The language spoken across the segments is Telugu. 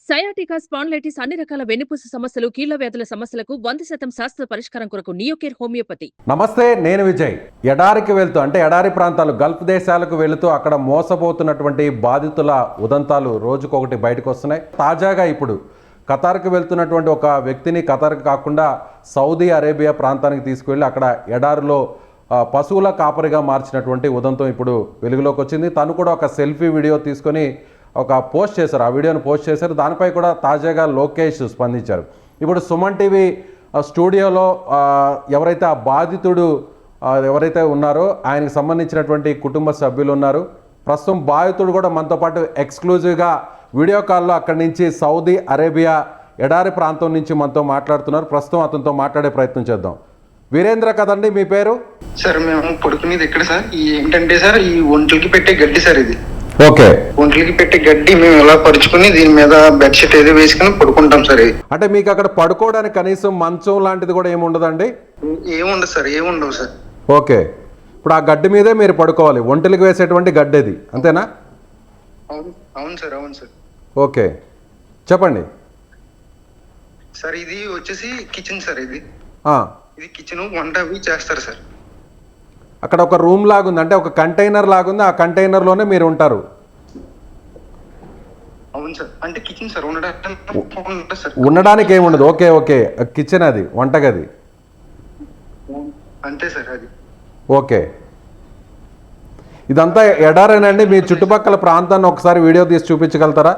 సయాటికా స్పాండిలైటిస్ అన్ని రకాల వెన్నుపూస సమస్యలు, కీళ్ల వ్యాధుల సమస్యలకు 100% శాస్త్ర పరిష్కారం కొరకు నియోకేర్ హోమియోపతి. నమస్తే, నేను విజయ్. ఎడారికి వెళ్తూ అంటే ఎడారి ప్రాంతాలు గల్ఫ్ దేశాలకు వెళుతూ అక్కడ మోసపోతున్నటువంటి బాధితుల ఉదంతాలు రోజుకొకటి బయటకు వస్తున్నాయి. తాజాగా ఇప్పుడు ఖతార్కి వెళ్తున్నటువంటి ఒక వ్యక్తిని ఖతార్కి కాకుండా సౌదీ అరేబియా ప్రాంతానికి తీసుకువెళ్ళి అక్కడ ఎడారిలో పశువుల కాపరిగా మార్చినటువంటి ఉదంతం ఇప్పుడు వెలుగులోకి వచ్చింది. తను కూడా ఒక సెల్ఫీ వీడియో తీసుకొని ఒక పోస్ట్ చేశారు, ఆ వీడియోను పోస్ట్ చేశారు. దానిపై కూడా తాజాగా లోకేష్ స్పందించారు. ఇప్పుడు సుమన్ టీవీ స్టూడియోలో ఎవరైతే ఆ బాధితుడు ఎవరైతే ఉన్నారో ఆయనకు సంబంధించినటువంటి కుటుంబ సభ్యులు ఉన్నారు. ప్రస్తుతం బాధితుడు కూడా మనతో పాటు ఎక్స్క్లూజివ్గా వీడియో కాల్లో అక్కడి నుంచి సౌదీ అరేబియా ఎడారి ప్రాంతం నుంచి మనతో మాట్లాడుతున్నారు. ప్రస్తుతం అతనితో మాట్లాడే ప్రయత్నం చేద్దాం. వీరేంద్ర కదండి మీ పేరు? సార్ మేము పడుకునేది ఇక్కడ సార్. ఏంటంటే సార్, ఈ ఒంట్లకి పెట్టే గడ్డి సార్ ఇది. ఓకే, ఒంట్లకి పెట్టే గడ్డి మేము ఎలా పరుచుకుని దీని మీద బెడ్షీట్ ఏదో వేసుకుని పడుకుంటాం సార్. ఇది అంటే మీకు అక్కడ పడుకోవడానికి కనీసం మంచం లాంటిది కూడా ఏముండదండి? ఏముండదు సార్, ఏముండవు సార్. ఓకే, ఇప్పుడు ఆ గడ్డి మీదే మీరు పడుకోవాలి. ఒంటెలకు వేసేటువంటి గడ్డి అది, అంతేనా? అవును సార్, అవును సార్. ఓకే, చెప్పండి సార్. ఇది వచ్చేసి కిచెన్ సార్. ఇది కిచెన్, వంట అవి చేస్తారు సార్. అక్కడ ఒక రూమ్ లాగుంది, అంటే ఒక కంటైనర్ లాగుంది. ఆ కంటైనర్లోనే మీరు ఉంటారు. అవును సార్, అంటే కిచెన్ సార్. ఉండడానికి ఏముండదు. ఓకే ఓకే, కిచెన్ అది, వంటగది అంతే సార్. అది ఓకే. ఇదంతా ఎడారేనండి. మీ చుట్టుపక్కల ప్రాంతాన్ని ఒకసారి వీడియో తీసి చూపించగలుగుతారా?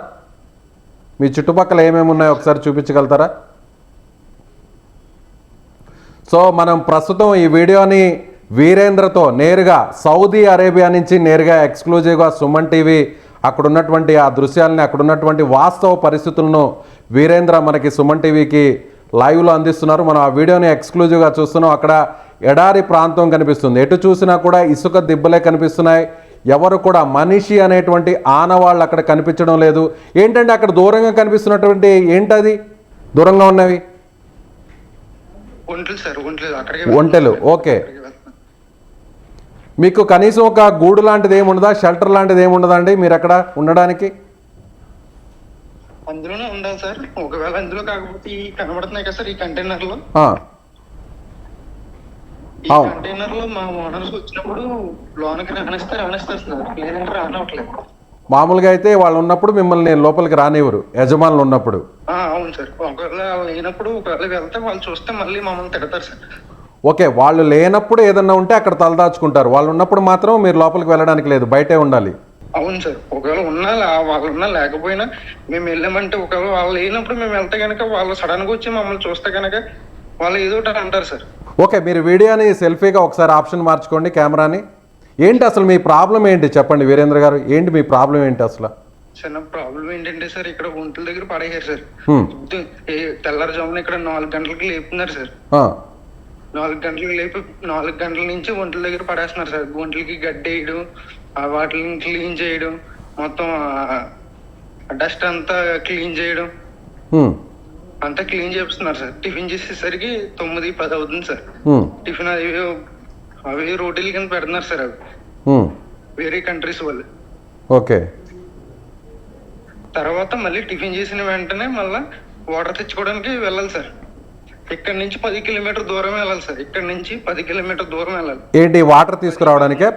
మీ చుట్టుపక్కల ఏమేమి ఉన్నాయో ఒకసారి చూపించగలుగుతారా? సో మనం ప్రస్తుతం ఈ వీడియోని వీరేంద్రతో నేరుగా సౌదీ అరేబియా నుంచి నేరుగా ఎక్స్క్లూజివ్గా సుమన్ టీవీ అక్కడ ఉన్నటువంటి ఆ దృశ్యాలని, అక్కడ ఉన్నటువంటి వాస్తవ పరిస్థితులను వీరేంద్ర మనకి సుమన్ టీవీకి లైవ్లో అందిస్తున్నారు. మనం ఆ వీడియోని ఎక్స్క్లూజివ్గా చూస్తున్నాం. అక్కడ ఎడారి ప్రాంతం కనిపిస్తుంది. ఎటు చూసినా కూడా ఇసుక దిబ్బలే కనిపిస్తున్నాయి. ఎవరు కూడా మనిషి అనేటువంటి ఆనవాళ్ళు అక్కడ కనిపించడం లేదు. ఏంటంటే అక్కడ దూరంగా కనిపిస్తున్నటువంటి ఏంటది దూరంగా ఉన్నవి? ఒంటెలు. ఓకే, మీకు కనీసం ఒక గూడు లాంటిది ఏముండదా, షెల్టర్ లాంటిది ఏముండదా అండి మీరు అక్కడ ఉండడానికి? అందులోనే ఉండాలి సార్. ఒకవేళ అందులో కాకపోతే ఈ కనబడుతున్నాయి కదా సార్, ఈ కంటైనర్ లో. ఈ కంటైనర్ లో మా ఓనర్స్ వచ్చినప్పుడు లోనకి రానిస్తారు సార్, లేదంటే రానవట్లేదు. మామూలుగా అయితే వాళ్ళు ఉన్నప్పుడు మిమ్మల్ని లోపలికి రానివ్వరు, యజమానులు ఉన్నప్పుడు. అవును సార్. ఒకవేళ లేనప్పుడు, ఒకవేళ వెళ్తే వాళ్ళు చూస్తే మళ్ళీ మమ్మల్ని తిడతారు సార్. ఓకే, వాళ్ళు లేనప్పుడు ఏదన్నా ఉంటే అక్కడ తలదాచుకుంటారు. వాళ్ళు ఉన్నప్పుడు మాత్రం మీరు లోపలికి వెళ్ళడానికి లేదు, బయటే ఉండాలి. అవును సార్. ఒకవేళ ఉన్నా వాళ్ళు ఉన్నా లేకపోయినా మేము వెళ్ళామంటే, ఒకవేళ వాళ్ళు లేనప్పుడు మేము వెళ్తే కనుక వాళ్ళు సడన్ గా వచ్చి మమ్మల్ని చూస్తే కనుక వాళ్ళు ఏదో ఒకటి అంటారు సార్. ఓకే, మీరు వీడియోని సెల్ఫీగా ఒకసారి ఆప్షన్ మార్చుకోండి కెమెరాని. ఏంటి అసలు మీ ప్రాబ్లం ఏంటి చెప్పండి వీరేంద్ర గారు, ఏంటి మీ ప్రాబ్లం ఏంటి అసలు? చిన్న ప్రాబ్లం ఏంటంటే సార్, ఇక్కడ ఒంట్ల దగ్గర పడేయారు సార్. తెల్లారుజామున ఇక్కడ 4 గంటలకి లేపుతున్నారు సార్. 4 గంటలకు లేపి 4 గంటల నుంచి ఒంట్ల దగ్గర పడేస్తున్నారు సార్. ఒంట్లకి గడ్డి వేయడం, వాటిని క్లీన్ చేయడం, మొత్తం డస్ట్ అంతా క్లీన్ చేయడం, అంతా క్లీన్ చేస్తున్నారు సార్. టిఫిన్ చేసేసరికి 9-10 అవుతుంది సార్. టిఫిన్ అవి రోటీలు కింద పెడుతున్నారు సార్. అవి వేరే కంట్రీస్ వాళ్ళు. ఓకే, తర్వాత మళ్ళీ టిఫిన్ చేసిన వెంటనే మళ్ళీ వాటర్ తెచ్చుకోవడానికి వెళ్ళాలి సార్. ఇక్కడ నుంచి 10 కిలోమీటర్ దూరం వెళ్ళాలి సార్. ఇక్కడ నుంచి 10 కిలోమీటర్ దూరం వెళ్ళాలి. ఏంటి వాటర్ తీసుకురావడానికే?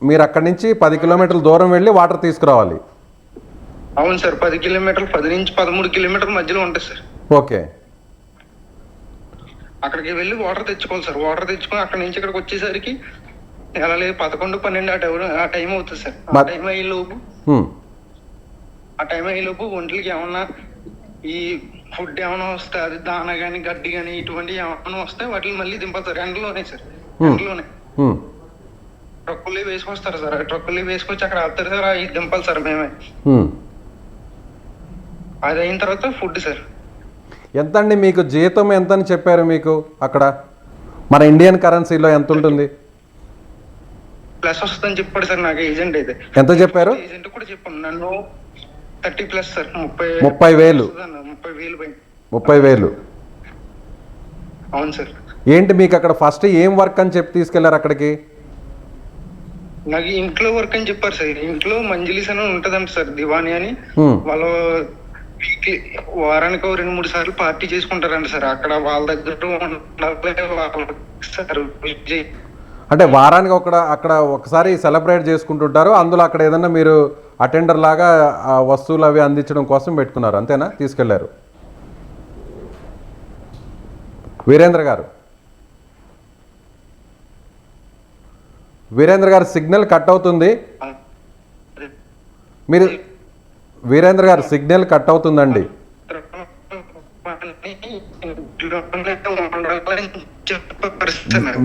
మీరు అక్కడ నుంచి 10 కిలోమీటర్ల దూరం వెళ్ళి వాటర్ తీసుకురావాలి? అవును సార్. 10 కిలోమీటర్లు, 10 నుంచి 13 కిలోమీటర్ల మధ్యలో ఉంటుంది సార్. ఓకే, అక్కడికి వెళ్ళి వాటర్ తెచ్చుకోవాలి సార్. వాటర్ తెచ్చుకొని అక్కడ నుంచి ఇక్కడికి వచ్చేసరికి ఎలా లేదు 11-12 ఆ టైం అవుతుంది సార్. ఆ టైం అయ్యేలోపు ఒంట్లకి ఏమన్నా ఈ ఫుడ్ ఏమైనా వస్తే, అది దాన గానీ గడ్డి గానీ ఇటువంటి ఏమైనా వస్తే వాటిని మళ్ళీ దింపుతారు ఎండలోనే సార్. ఎండలోనే ట్రక్కులు వేసుకొస్తారు సార్. ట్రక్కులు వేసుకొచ్చి అక్కడ ఆపుతారు సార్. అవి దింపాలి సార్ మేమే. అది అయిన తర్వాత ఫుడ్ సార్. ఎంత అండి మీకు జీతం ఎంత అని చెప్పారు మీకు అక్కడ? మన ఇండియన్ కరెన్సీలో ఎంత ఉంటుంది? ప్లస్ వస్తుందని చెప్పాడు సార్ నాకు ఏజెంట్. అయితే ఎంత చెప్పారు? ఏజెంట్ కూడా చెప్పాను నన్ను 30+ సార్. 30,000. 30,000. అవును సార్. ఏంటి మీకు అక్కడ ఫస్ట్ ఏం వర్క్ అని చెప్పి తీసుకెళ్లారు అక్కడికి? నాకు ఇంట్లో వర్క్ అని చెప్పారు సార్. ఇంట్లో మంజిలీస్ అని ఉంటదంట సార్, దివాని అని. వాళ్ళు వీక్లీ వారానికి 2-3 సార్లు పార్టీ చేసుకుంటారండి సార్. అక్కడ వాళ్ళ దగ్గర ఉండాలి వాళ్ళకి సార్. అంటే వారానికి అక్కడ ఒకసారి సెలబ్రేట్ చేసుకుంటుంటారు. అందులో అక్కడ ఏదన్నా మీరు అటెండర్ లాగా ఆ వస్తువులు అవి అందించడం కోసం పెట్టుకున్నారు, అంతేనా? తీసుకెళ్లారు. వీరేంద్ర గారు సిగ్నల్ కట్ అవుతుంది. మీరు వీరేంద్ర గారు సిగ్నల్ కట్ అవుతుందండి.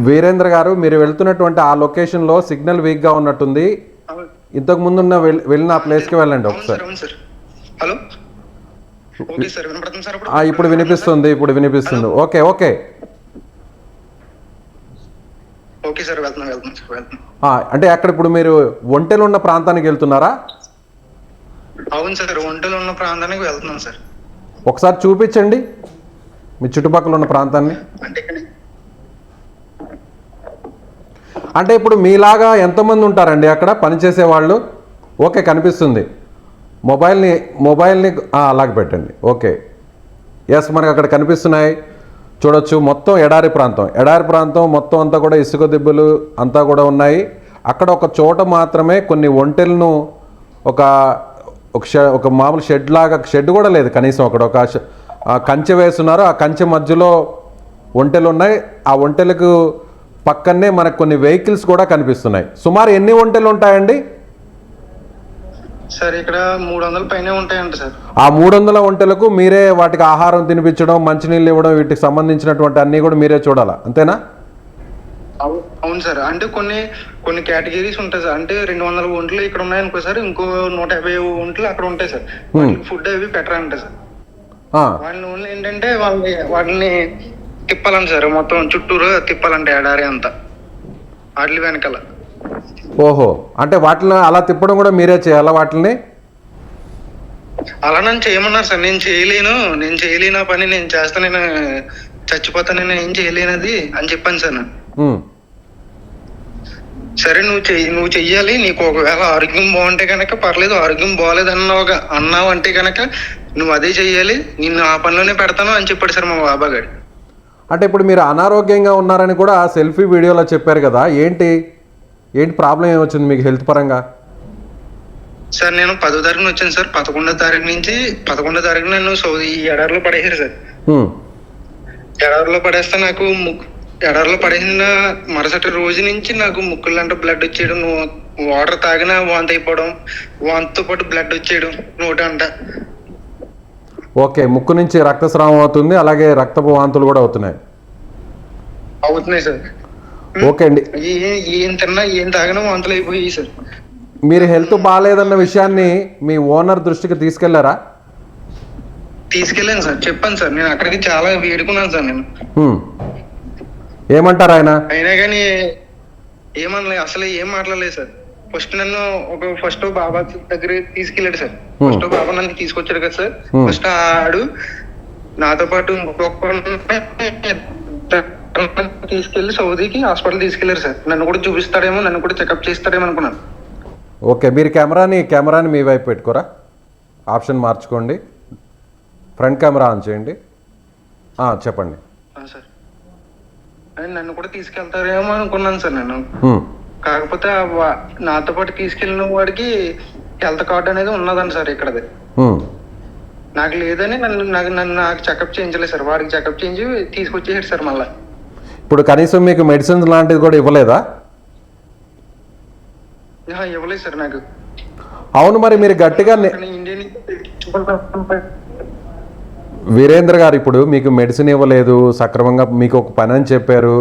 వీరేంద్ర గారు, మీరు వెళ్తున్నటువంటి ఆ లొకేషన్లో సిగ్నల్ వీక్గా ఉన్నట్టుంది. ఇంతకు ముందు వెళ్ళిన ఆ ప్లేస్కి వెళ్ళండి ఒకసారి. హలో, ఇప్పుడు వినిపిస్తుంది. ఓకే సార్, వెళ్తున్నాం. అంటే అక్కడ ఇప్పుడు మీరు ఒంటెలు ఉన్న ప్రాంతానికి వెళ్తున్నారా? అవును సార్, ఒంటెలు ఉన్న ప్రాంతానికి వెళ్తున్నాం సార్. ఒకసారి చూపించండి మీ చుట్టుపక్కల ఉన్న ప్రాంతాన్ని. అంటే ఇప్పుడు మీలాగా ఎంతమంది ఉంటారండి అక్కడ పనిచేసే వాళ్ళు? ఓకే, కనిపిస్తుంది. మొబైల్ని అలాగే పెట్టండి. ఓకే, ఎస్, మనకు అక్కడ కనిపిస్తున్నాయి, చూడొచ్చు. మొత్తం ఎడారి ప్రాంతం మొత్తం అంతా కూడా ఇసుక దిబ్బలు అంతా కూడా ఉన్నాయి. అక్కడ ఒక చోట మాత్రమే కొన్ని ఒంటెలను ఒక మామూలు షెడ్ కూడా లేదు కనీసం. అక్కడ ఒక కంచె వేస్తున్నారు. ఆ కంచె మధ్యలో ఒంటెలు ఉన్నాయి. ఆ ఒంటెలకు పక్కనే మనకు కొన్ని వెహికల్స్ కూడా కనిపిస్తున్నాయి. సుమారు ఎన్ని ఒంటెలు ఉంటాయండి సార్? ఇక్కడ 300 పైనే ఉంటాయంట సార్. ఆ 300 ఒంటెలకు మీరే వాటికి ఆహారం తినిపించడం, మంచినీళ్ళు ఇవ్వడం, వీటికి సంబంధించినటువంటి అన్నీ కూడా మీరే చూడాలా, అంతేనా? అవును సార్. అంటే కొన్ని కేటగిరీస్ ఉంటాయి సార్. అంటే 200 ఒంట్లు ఇక్కడ ఉన్నాయనుకో సార్, ఇంకో 150 ఒంట్లు అక్కడ ఉంటాయి సార్. ఫుడ్ అవి పెట్టరంట సార్. వాళ్ళని ఓన్లీ ఏంటంటే వాటిని తిప్పాలంట సార్, మొత్తం చుట్టూరు తిప్పాలంటే ఎడారి అంతా వాటి వెనకాల. ఓహో, అంటే వాటిని అలా తిప్పడం కూడా మీరే చేయాలా వాటిని? అలా నన్ను చేయమన్నారు సార్. నేను చేయలేను ఆ పని, నేను చేస్తా, నేను చచ్చిపోతాను, నేను ఏం చేయలేనది అని చెప్పాను సార్. సరే, నువ్వు చెయ్యాలి, నీకు ఒకవేళ ఆరోగ్యం బాగుంటే కనుక పర్లేదు, ఆరోగ్యం బాగలేదు అన్నావు అంటే కనుక నువ్వు అదే చెయ్యాలి, నిన్ను ఆ పనిలోనే పెడతాను అని చెప్పాడు సార్ మా బాబా గారు. అంటే ఇప్పుడు మీరు అనారోగ్యంగా ఉన్నారని కూడా సెల్ఫీ వీడియోలో చెప్పారు కదా, ఏంటి ప్రాబ్లం ఏమొచ్చింది మీకు హెల్త్ పరంగా? సార్, నేను 10వ తారీఖున వచ్చాను సార్. 11వ తారీఖు నుంచి 11వ తారీఖు నన్ను సౌదీ ఎడారిలో పడేసారు సార్. ఎడారిలో పడేస్తే నాకు ఎడారిలో పడేసిన మరుసటి రోజు నుంచి నాకు ముక్కులంటే బ్లడ్ వచ్చేయడం, వాటర్ తాగినా వాంతి అయిపోవడం, వాంతితో పాటు బ్లడ్ వచ్చేయడం నోటంట. ఓకే, ముక్కు నుంచి రక్తస్రావం అవుతుంది, అలాగే రక్తపు వాంతులు కూడా అవుతున్నాయి సార్. ఓకే అండి, ఏం తిన్నా ఏం తాగినా వాంతులు అయిపోయాయి సార్. మీరు హెల్త్ బాగాలేదన్న విషయాన్ని మీ ఓనర్ దృష్టికి తీసుకెళ్లారా? తీసుకెళ్ళాను సార్, చెప్పాను సార్. నేను అక్కడికి చాలా వేడుకున్నాను సార్. నేను ఏమంటారు అయినా కానీ ఏమనలేదు, అసలు ఏం మాట్లాడలేదు సార్. ఫస్ట్ బాబా దగ్గర తీసుకెళ్ళాడు సార్. ఫస్ట్ బాబా నన్ను తీసుకొచ్చాడు కదా సార్. ఫస్ట్ ఆడు నాతో పాటు తీసుకెళ్లి సౌదీకి హాస్పిటల్ తీసుకెళ్లారు సార్. నన్ను కూడా చూపిస్తాడేమో, నన్ను కూడా చెకప్ చేస్తాడేమో అనుకున్నాను. ఓకే, మీరు కెమెరాని మీ వైపు పెట్టుకోరా, ఆప్షన్ మార్చుకోండి, ఫ్రంట్ కెమెరా ఆన్ చేయండి. చెప్పండి సార్. నన్ను కూడా తీసుకెళ్తారేమో అనుకున్నాను సార్ నేను. కాకపోతే నాతో పాటు తీసుకెళ్ళిన వాడికి హెల్త్ కార్డు అనేది ఉన్నదండి సార్ ఇక్కడది. నాకు లేదని నాకు చెకప్ చేయించలేదు సార్. వాడికి చెకప్ చేయించి తీసుకొచ్చేసాడు సార్ మళ్ళీ. ఇప్పుడు కనీసం మీకు మెడిసిన్స్ లాంటిది కూడా ఇవ్వలేదా? ఇవ్వలేదు సార్ నాకు. అవును, మరి మీరు గట్టిగా వీరేంద్ర గారు, ఇప్పుడు మీకు మెడిసిన్ ఇవ్వలేదు, సక్రమంగా మీకు ఒక పని అని చెప్పారు,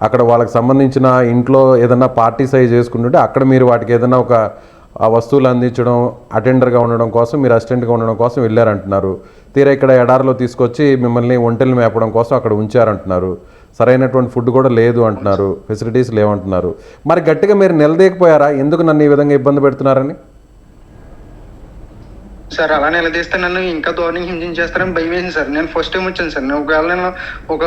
అక్కడ వాళ్ళకి సంబంధించిన ఇంట్లో ఏదైనా పార్టీస్ అవి చేసుకుంటుంటే అక్కడ మీరు వాటికి ఏదైనా ఒక వస్తువులు అందించడం, అటెండర్గా ఉండడం కోసం, మీరు అసిస్టెంట్గా ఉండడం కోసం వెళ్ళారంటున్నారు. తీరా ఇక్కడ ఎడారిలో తీసుకొచ్చి మిమ్మల్ని ఒంటెలు మేపడం కోసం అక్కడ ఉంచారంటున్నారు. సరైనటువంటి ఫుడ్ కూడా లేదు అంటున్నారు, ఫెసిలిటీస్ లేవంటున్నారు. మరి గట్టిగా మీరు నిలదీయకపోయారా, ఎందుకు నన్ను ఈ విధంగా ఇబ్బంది పెడుతున్నారని? సార్ అలా నిలదీస్తే నన్ను ఇంకా దారుణంగా హింసించేస్తారని భయం వేసింది సార్. నేను ఫస్ట్ టైం వచ్చాను సార్. నేను ఒకవేళ నేను ఒక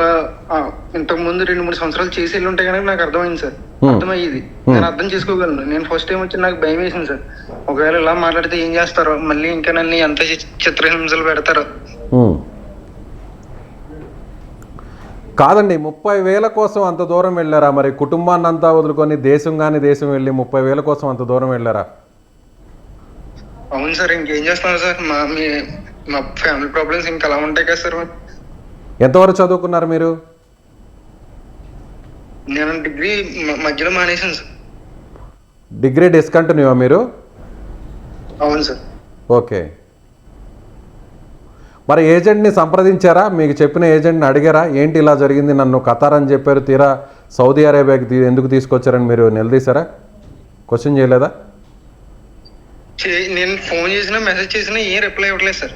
ఇంతకు ముందు 2-3 సంవత్సరాలు చేసి వెళ్ళి ఉంటే కనుక నాకు అర్థమైంది సార్. అర్థమయ్యేది, నేను అర్థం చేసుకోగలను. నేను ఫస్ట్ టైం వచ్చి నాకు భయం వేసింది సార్. ఒకవేళ ఇలా మాట్లాడితే ఏం చేస్తారో, మళ్ళీ ఇంకా నన్ను ఎంత చిత్రహింసలు పెడతారో. కాదండి, 30,000 కోసం అంత దూరం వెళ్ళారా? మరి కుటుంబాన్ని అంతా వదులుకొని దేశం వెళ్ళి 30,000 కోసం అంత దూరం వెళ్ళారా? అవును సార్, ఇంకేం చేస్తున్నారు సార్. మా ఫ్యామిలీ ప్రాబ్లమ్స్ ఇంకా అలా ఉంటాయి కదా సార్. ఎంతవరకు చదువుకున్నారు మీరు? నేను డిగ్రీ మధ్యలో మానేసాను సార్. డిగ్రీ డిస్కంటిన్యూవా మీరు? అవును సార్. ఓకే. మరి ఏజెంట్ని సంప్రదించారా? మీకు చెప్పిన ఏజెంట్ని అడిగారా? ఏంటి ఇలా జరిగింది, నన్ను ఖతార్ అని చెప్పారు, తీరా సౌదీ అరేబియాకి ఎందుకు తీసుకొచ్చారని మీరు నిలదీశారా? క్వశ్చన్ చేయలేదా? నేను ఫోన్ చేసినా మెసేజ్ చేసినా ఏం రిప్లై ఇవ్వట్లేదు సార్.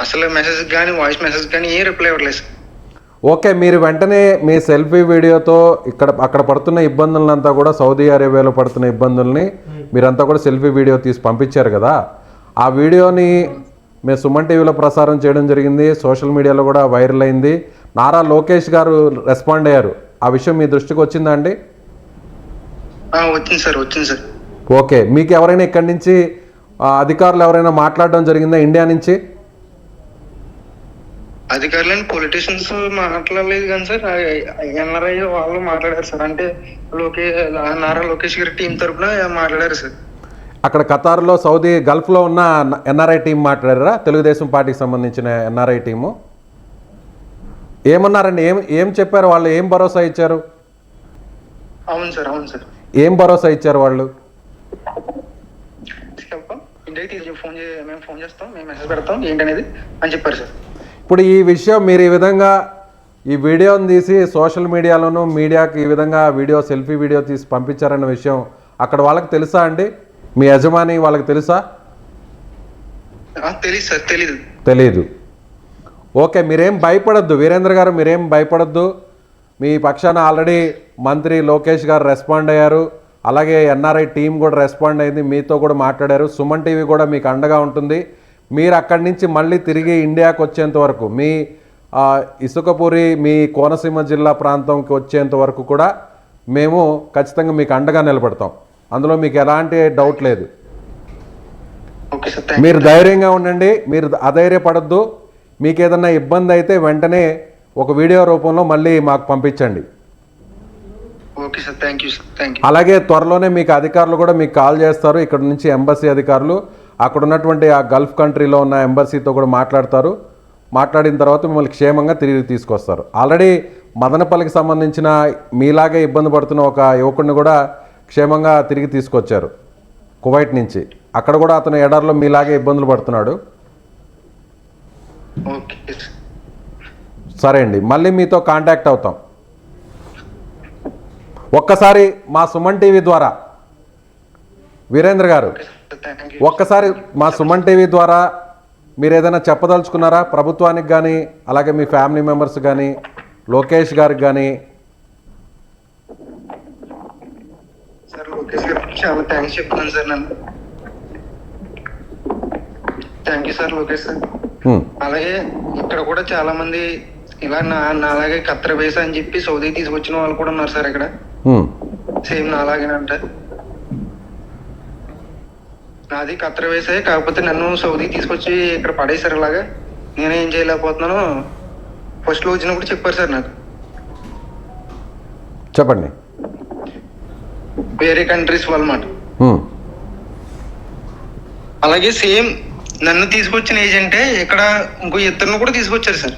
అసలు మెసేజ్ కానీ వాయిస్ మెసేజ్ కానీ ఏం రిప్లై ఇవ్వట్లేదు సార్. ఓకే, మీరు వెంటనే మీ సెల్ఫీ వీడియోతో అక్కడ పడుతున్న ఇబ్బందులంతా కూడా, సౌదీ అరేబియాలో పడుతున్న ఇబ్బందుల్ని మీరంతా కూడా సెల్ఫీ వీడియో తీసి పంపించారు కదా, ఆ వీడియోని మేము సుమన్ టీవీలో ప్రసారం చేయడం జరిగింది, సోషల్ మీడియాలో కూడా వైరల్ అయింది. నారా లోకేష్ గారు రెస్పాండ్ అయ్యారు. ఆ విషయం మీ దృష్టికి వచ్చిందా అండి? వచ్చింది సార్, వచ్చింది సార్. ఓకే, మీకు ఎవరైనా ఇక్కడి నుంచి అధికారులు ఎవరైనా మాట్లాడడం జరిగిందా ఇండియా నుంచి? అధికారులను పొలిటీషియన్స్ మాట్లాడలేదు కానీ సార్, ఎన్ఆర్ఐ వాళ్ళు మాట్లాడారు సార్. అంటే నారా లోకేష్ గారి టీం తరఫున మాట్లాడారు సార్. అక్కడ ఖతార్లో సౌదీ గల్ఫ్లో ఉన్న ఎన్ఆర్ఐ టీం మాట్లాడారా? తెలుగుదేశం పార్టీకి సంబంధించిన ఎన్ఆర్ఐ టీము ఏమన్నారండి? ఏం చెప్పారు వాళ్ళు? ఏం భరోసా ఇచ్చారు? అవును సార్, అవును సార్. ఏం భరోసా ఇచ్చారు వాళ్ళు? మేము ఫోన్ చేస్తాం, మేము మెసేజ్ పెడతాం ఏంటనేది అని చెప్పారు సార్. ఇప్పుడు ఈ విషయం మీరు ఈ విధంగా ఈ వీడియోని తీసి సోషల్ మీడియాలోనూ మీడియాకి ఈ విధంగా సెల్ఫీ వీడియో తీసి పంపించారన్న విషయం అక్కడ వాళ్ళకి తెలుసా అండి? మీ యజమాని వాళ్ళకి తెలుసా? తెలీదు సార్, తెలీదు. ఓకే, మీరేం భయపడద్దు వీరేంద్ర గారు, మీరేం భయపడద్దు. మీ పక్షాన ఆల్రెడీ మంత్రి లోకేష్ గారు రెస్పాండ్ అయ్యారు, అలాగే ఎన్ఆర్ఐ టీం కూడా రెస్పాండ్ అయింది, మీతో కూడా మాట్లాడారు. సుమన్ టీవీ కూడా మీకు అండగా ఉంటుంది. మీరు అక్కడి నుంచి మళ్ళీ తిరిగి ఇండియాకి వచ్చేంత వరకు, మీ ఇసుకపూరి మీ కోనసీమ జిల్లా ప్రాంతంకి వచ్చేంత వరకు కూడా మేము ఖచ్చితంగా మీకు అండగా నిలబడతాం. అందులో మీకు ఎలాంటి డౌట్ లేదు. మీరు ధైర్యంగా ఉండండి, మీరు అధైర్యపడద్దు. మీకు ఏదన్నా ఇబ్బంది అయితే వెంటనే ఒక వీడియో రూపంలో మళ్ళీ మాకు పంపించండి. అలాగే త్వరలోనే మీకు అధికారులు కూడా మీకు కాల్ చేస్తారు, ఇక్కడ నుంచి ఎంబసీ అధికారులు. అక్కడ ఉన్నటువంటి ఆ గల్ఫ్ కంట్రీలో ఉన్న ఎంబసీతో కూడా మాట్లాడతారు. మాట్లాడిన తర్వాత మిమ్మల్ని క్షేమంగా తిరిగి తీసుకొస్తారు. ఆల్రెడీ మదనపల్లికి సంబంధించిన మీలాగే ఇబ్బంది పడుతున్న ఒక యువకుడిని కూడా క్షేమంగా తిరిగి తీసుకొచ్చారు కువైట్ నుంచి. అక్కడ కూడా అతను ఎడారిలో మీలాగే ఇబ్బందులు పడుతున్నాడు. సరే అండి, మళ్ళీ మీతో కాంటాక్ట్ అవుతాం. ఒక్కసారి మా సుమన్ టీవీ ద్వారా వీరేంద్ర గారు, ఒక్కసారి మా సుమన్ టీవీ ద్వారా మీరు ఏదైనా చెప్పదలుచుకున్నారా ప్రభుత్వానికి కానీ, అలాగే మీ ఫ్యామిలీ మెంబర్స్ కానీ, లోకేష్ గారికి కానీ? సార్, లోకేష్ గారికి చాలా థ్యాంక్స్ చెప్తున్నాను సార్. నన్ను thank you sir Lokesh sir. అలాగే ఇక్కడ కూడా చాలా మంది ఇలా నాలాగే ఖత్తర్ వేసా అని చెప్పి సౌదీ తీసుకొచ్చిన వాళ్ళు కూడా ఉన్నారు సార్ ఇక్కడ. సేమ్ నాలాగేనంట. నాది ఖత్తర్ వేసాయి, కాకపోతే నన్ను సౌదీ తీసుకొచ్చి ఇక్కడ పడేసారు. అలాగా నేనేం చేయలేకపోతున్నాను. ఫస్ట్ లో వచ్చినప్పుడు చెప్పారు సార్ నాకు. చెప్పండి. వేరే కంట్రీస్ వాళ్ళమాట. అలాగే సేమ్ నన్ను తీసుకొచ్చిన ఏజెంటే ఇక్కడ ఇంకో ఇద్దరిని కూడా తీసుకొచ్చారు సార్.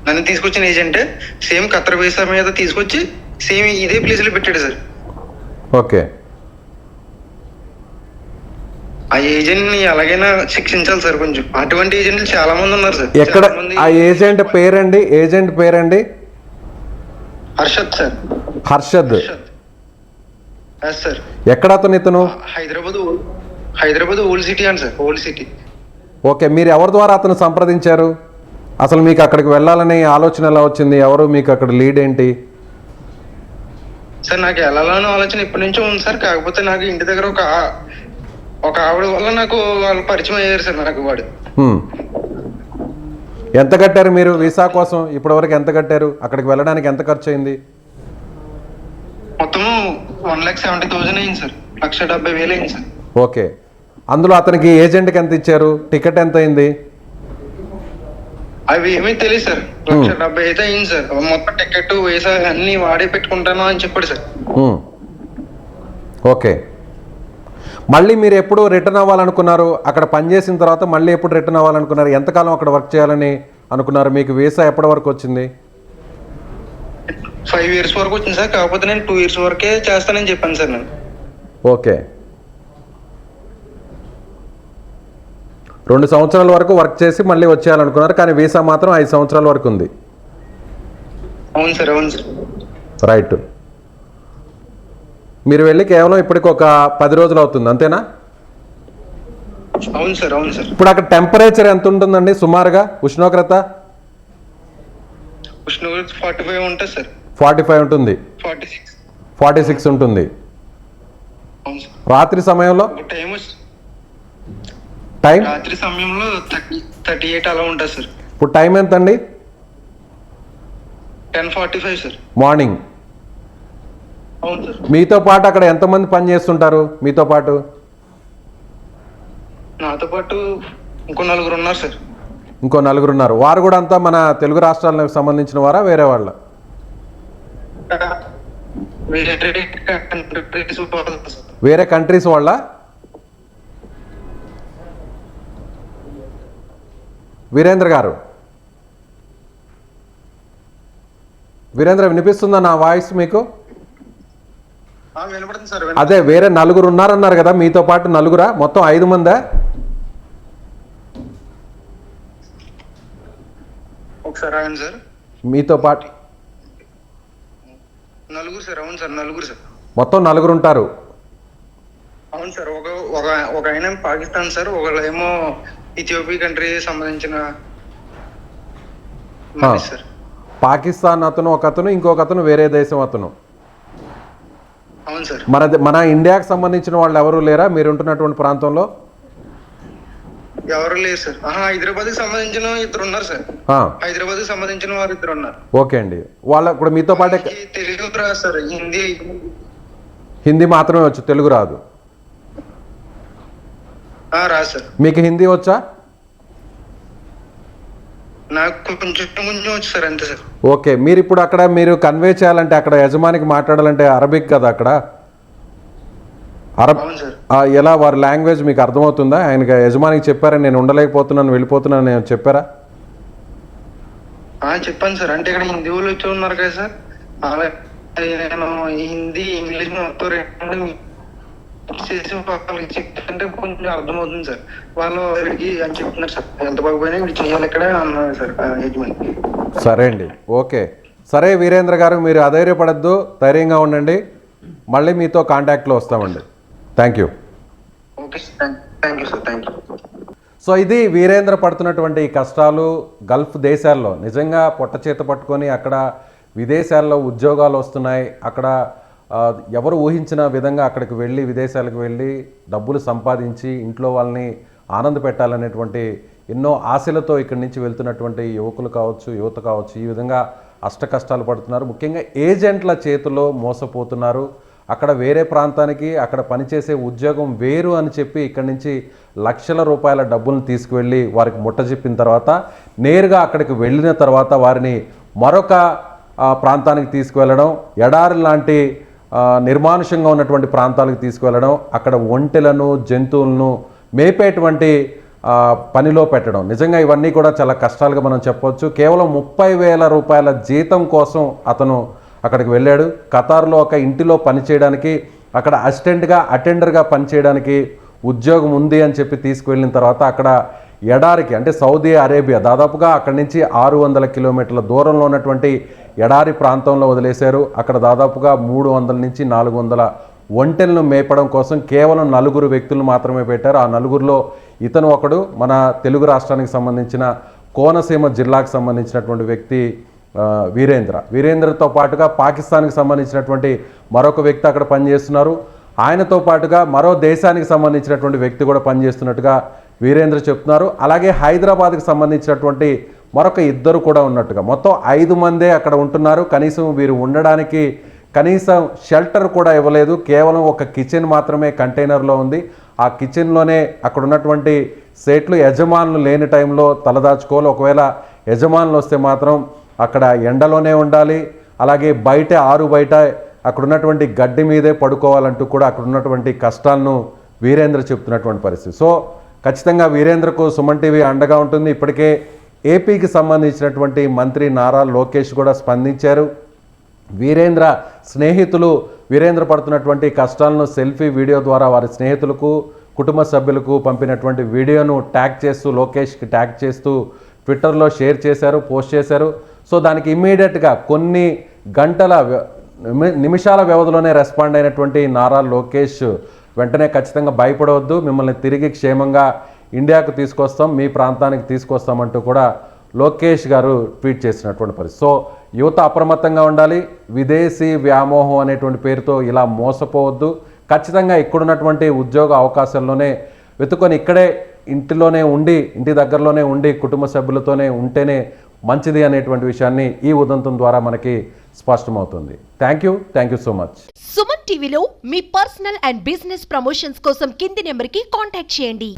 నన్ను తీసుకొచ్చిన ఏజెంటే సేమ్ ఖత్తర్ వీసా మీద తీసుకొచ్చి సేమ్ ఇదే ప్లేస్ లో పెట్టాడు సార్. ఓకే, ఆ ఏజెంట్ ని ఎలాగైనా శిక్షించాలి సార్. కొంచెం అటువంటి ఏజెంట్లు చాలా మంది ఉన్నారు సార్. ఎక్కడ ఆ ఏజెంట్ పేరండి? ఏజెంట్ పేరండి? హర్షద్ సార్. హర్షద్ సార్. ఎక్కడ అతను? ఇతను హైదరాబాద్ ఓల్డ్ సిటీ అండి సార్. Old city. ఓకే, మీరు ఎవరి ద్వారా అతను సంప్రదించారు? అసలు మీకు అక్కడికి వెళ్ళాలనే ఆలోచన ఎలా వచ్చింది? ఎవరు మీకు అక్కడ లీడ్ ఏంటి? సార్ నాకు వెళ్ళాలని ఆలోచన ఇప్పటి నుంచో ఉంది సార్. కాకపోతే నాకు ఇంటి దగ్గర ఒక ఆవిడ వల్ల నాకు వాళ్ళు పరిచయం అయ్యారు సార్. నాకు వాడు ఎంత కట్టారు మీరు వీసా కోసం? ఇప్పటివరకు ఎంత కట్టారు? అక్కడికి వెళ్ళడానికి ఎంత ఖర్చు అయింది? మొత్తం 1,70,000 అయింది సార్. 1,70,000 అయింది సార్. ఓకే, అందులో అతనికి ఏజెంట్కి ఎంత ఇచ్చారు? టికెట్ ఎంత అయింది? అవి ఏమీ తెలియదు సార్. 1,70,000 అయితే అయింది సార్. మొత్తం టికెట్ వీసా అన్ని వాడే పెట్టుకుంటాను అని చెప్పాడు సార్. ఓకే, మళ్ళీ మీరు ఎప్పుడు రిటర్న్ అవ్వాలనుకున్నారు? అక్కడ పనిచేసిన తర్వాత మళ్ళీ ఎప్పుడు రిటర్న్ అవ్వాలనుకున్నారు? ఎంతకాలం అక్కడ వర్క్ చేయాలని అనుకున్నారు? మీకు వీసా ఎప్పటి వరకు వచ్చింది? 5 years వరకు వచ్చింది సార్. కాకపోతే నేను 2 years వరకే చేస్తానని చెప్పాను సార్ నేను. ఓకే, 2 సంవత్సరాల వరకు వర్క్ చేసి మళ్ళీ వచ్చేయాలనుకున్నారు, కానీ వీసా మాత్రం 5 సంవత్సరాల వరకు ఉంది. అవును సార్, అవును సార్. రైట్. మీరు వెళ్ళి కేవలం ఇప్పటికి ఒక 10 రోజులు అవుతుంది, అంతేనా? అవును సార్, అవును సార్. ఇప్పుడు అక్కడ టెంపరేచర్ ఎంత ఉంటుందండి సుమారుగా? ఉష్ణోగ్రత 45 ఉంటుంది సార్. 45 ఉంటుంది. 46 ఉంటుంది. అవును సార్. రాత్రి సమయంలో టైం రాత్రి సమయంలో 38 అలా ఉంటుంది సార్. ఇప్పుడు టైం ఎంత అండి? 10:45 సార్. మార్నింగ్. అవును సార్. మీతో పాటు అక్కడ ఎంతమంది పని చేస్తుంటారు మీతో పాటు? నాతో పాటు ఇంకో 4 ఉన్నారు సార్. ఇంకో 4 ఉన్నారు. వారు కూడా అంతా మన తెలుగు రాష్ట్రాలకు సంబంధించిన వారా, వేరే వాళ్ళ? వేరే కంట్రీస్ వాళ్ళ? వీరేంద్ర గారు, వీరేంద్ర వినిపిస్తుందా నా వాయిస్ మీకు? వినపడుతుంది సార్. అదే వేరే 4 ఉన్నారన్నారు కదా, మీతో పాటు 4రా? మొత్తం 5 మందా? ఒకసారి ఆగండి సార్. మీతో పాటు 4 సార్. అవును సార్, 4 సార్. మొత్తం 4 ఉంటారు. అవును సార్. ఒక ఆయన పాకిస్తాన్ సార్, ఒకళ్ళేమో ఇథియోపియా కంట్రీ సంబంధించిన సార్. పాకిస్తాన్ అతను ఒక అతను, ఇంకొక అతను వేరే దేశం అతను. అవును సార్. మన ఇండియాకి సంబంధించిన వాళ్ళు ఎవరు లేరా మీరు ఉంటున్నటువంటి ప్రాంతంలో? ఎవరు లేరు సార్. హైదరాబాద్ కి సంబంధించిన 2 ఉన్నారు సార్. హైదరాబాద్ కి సంబంధించిన వారు 2 ఉన్నారు. ఓకే అండి. వాళ్ళ కూడా మీతో పాటే? తెలుగు రాదు సార్, హిందీ మాత్రమే వచ్చు, తెలుగు రాదు? రాదు సార్. మీకు హిందీ వచ్చా? నాకు కొంచెం వచ్చు సార్, అంతే సార్. ఓకే, మీరు ఇప్పుడు అక్కడ మీరు కన్వే చేయాలంటే, అక్కడ యజమానికి మాట్లాడాలంటే అరబిక్ కదా అక్కడ? ఎలా వారి లాంగ్వేజ్ మీకు అర్థమవుతుందా? ఆయనకి యజమానికి చెప్పారా నేను ఉండలేకపోతున్నాను వెళ్ళిపోతున్నాను నేను చెప్పారా? చెప్పాను సార్. అంటే ఇక్కడ హిందీ వాళ్ళు వచ్చి ఉన్నారు కదా సార్, నేను హిందీ ఇంగ్లీష్ మొత్తం చెప్తుంటే కొంచెం అర్థమవుతుంది సార్. వాళ్ళు అని చెప్తున్నారు సార్, ఎంత బాగుపోయినా ఇప్పుడు చేయాలి ఇక్కడ అన్నారు సార్ యజమాని. సరే అండి, ఓకే. సరే వీరేంద్ర గారు, మీరు అధైర్యపడద్దు, ధైర్యంగా ఉండండి. మళ్ళీ మీతో కాంటాక్ట్లో వస్తామండి. Thank you. Okay sir, thank you sir, thank you. So ఇది వీరేంద్ర పడుతున్నటువంటి కష్టాలు. గల్ఫ్ దేశాల్లో నిజంగా పొట్ట చేత పట్టుకొని అక్కడ విదేశాల్లో ఉద్యోగాలు వస్తున్నాయి. అక్కడ ఎవరు ఊహించిన విధంగా అక్కడికి వెళ్ళి విదేశాలకు వెళ్ళి డబ్బులు సంపాదించి ఇంట్లో వాళ్ళని ఆనంద పెట్టాలనేటువంటి ఎన్నో ఆశలతో ఇక్కడి నుంచి వెళ్తున్నటువంటి యువకులు కావచ్చు, యువత కావచ్చు, ఈ విధంగా అష్ట కష్టాలు పడుతున్నారు. ముఖ్యంగా ఏజెంట్ల చేతిలో మోసపోతున్నారు. అక్కడ వేరే ప్రాంతానికి అక్కడ పనిచేసే ఉద్యోగం వేరు అని చెప్పి ఇక్కడి నుంచి లక్షల రూపాయల డబ్బులను తీసుకువెళ్ళి వారికి ముట్టజెప్పిన తర్వాత నేరుగా అక్కడికి వెళ్ళిన తర్వాత వారిని మరొక ప్రాంతానికి తీసుకువెళ్ళడం, ఎడారి లాంటి నిర్మానుషంగా ఉన్నటువంటి ప్రాంతాలకు తీసుకువెళ్ళడం, అక్కడ ఒంటెలను జంతువులను మేపేటువంటి పనిలో పెట్టడం. నిజంగా ఇవన్నీ కూడా చాలా కష్టాలుగా మనం చెప్పవచ్చు. కేవలం 30,000 రూపాయల జీతం కోసం అతను అక్కడికి వెళ్ళాడు. ఖతార్లో ఒక ఇంటిలో పనిచేయడానికి, అక్కడ అటెండర్గా పనిచేయడానికి ఉద్యోగం ఉంది అని చెప్పి తీసుకువెళ్ళిన తర్వాత అక్కడ ఎడారికి, అంటే సౌదీ అరేబియా దాదాపుగా అక్కడి నుంచి 600 కిలోమీటర్ల దూరంలో ఉన్నటువంటి ఎడారి ప్రాంతంలో వదిలేశారు. అక్కడ దాదాపుగా 300 నుంచి 400 ఒంటెలను మేపడం కోసం కేవలం 4 వ్యక్తులు మాత్రమే పెట్టారు. ఆ 4లో ఇతను ఒకడు, మన తెలుగు రాష్ట్రానికి సంబంధించిన కోనసీమ జిల్లాకు సంబంధించినటువంటి వ్యక్తి వీరేంద్రతో పాటుగా పాకిస్తాన్కి సంబంధించినటువంటి మరొక వ్యక్తి అక్కడ పనిచేస్తున్నారు. ఆయనతో పాటుగా మరో దేశానికి సంబంధించినటువంటి వ్యక్తి కూడా పనిచేస్తున్నట్టుగా వీరేంద్ర చెప్తున్నారు. అలాగే హైదరాబాద్కి సంబంధించినటువంటి మరొక ఇద్దరు కూడా ఉన్నట్టుగా మొత్తం 5 మందే అక్కడ ఉంటున్నారు. కనీసం వీరు ఉండడానికి కనీసం షెల్టర్ కూడా ఇవ్వలేదు. కేవలం ఒక కిచెన్ మాత్రమే కంటైనర్లో ఉంది. ఆ కిచెన్లోనే అక్కడ ఉన్నటువంటి సేట్లు యజమానులు లేని టైంలో తలదాచుకోవాలి. ఒకవేళ యజమానులు వస్తే మాత్రం అక్కడ ఎండలోనే ఉండాలి. అలాగే ఆరు బయట అక్కడ ఉన్నటువంటి గడ్డి మీదే పడుకోవాలంటూ కూడా అక్కడ ఉన్నటువంటి కష్టాలను వీరేంద్ర చెప్తున్నటువంటి పరిస్థితి. సో ఖచ్చితంగా వీరేంద్రకు సుమన్ టీవీ అండగా ఉంటుంది. ఇప్పటికే ఏపీకి సంబంధించినటువంటి మంత్రి నారా లోకేష్ కూడా స్పందించారు. వీరేంద్ర స్నేహితులు వీరేంద్ర పడుతున్నటువంటి కష్టాలను సెల్ఫీ వీడియో ద్వారా వారి స్నేహితులకు కుటుంబ సభ్యులకు పంపినటువంటి వీడియోను ట్యాగ్ చేస్తూ లోకేష్కి ట్యాగ్ చేస్తూ ట్విట్టర్లో షేర్ చేశారు, పోస్ట్ చేశారు. సో దానికి ఇమ్మీడియట్గా కొన్ని గంటల నిమిషాల వ్యవధిలోనే రెస్పాండ్ అయినటువంటి నారా లోకేష్ వెంటనే ఖచ్చితంగా భయపడవద్దు, మిమ్మల్ని తిరిగి క్షేమంగా ఇండియాకు తీసుకొస్తాం, మీ ప్రాంతానికి తీసుకొస్తామంటూ కూడా లోకేష్ గారు ట్వీట్ చేసినటువంటి పరిస్థితి. సో యువత అప్రమత్తంగా ఉండాలి. విదేశీ వ్యామోహం అనేటువంటి పేరుతో ఇలా మోసపోవద్దు. ఖచ్చితంగా ఇక్కడున్నటువంటి ఉద్యోగ అవకాశాల్లోనే వెతుకొని ఇక్కడే ఇంటిలోనే ఉండి ఇంటి దగ్గరలోనే ఉండి కుటుంబ సభ్యులతోనే ఉంటేనే మంచిది అనేటువంటి విషయాన్ని ఈ ఉదంతం ద్వారా మనకి స్పష్టమవుతుంది. Thank you so much. Suman టీవీలో మీ పర్సనల్ అండ్ బిజినెస్ ప్రమోషన్స్ కోసం కింది నెంబర్కి కాంటాక్ట్ చేయండి.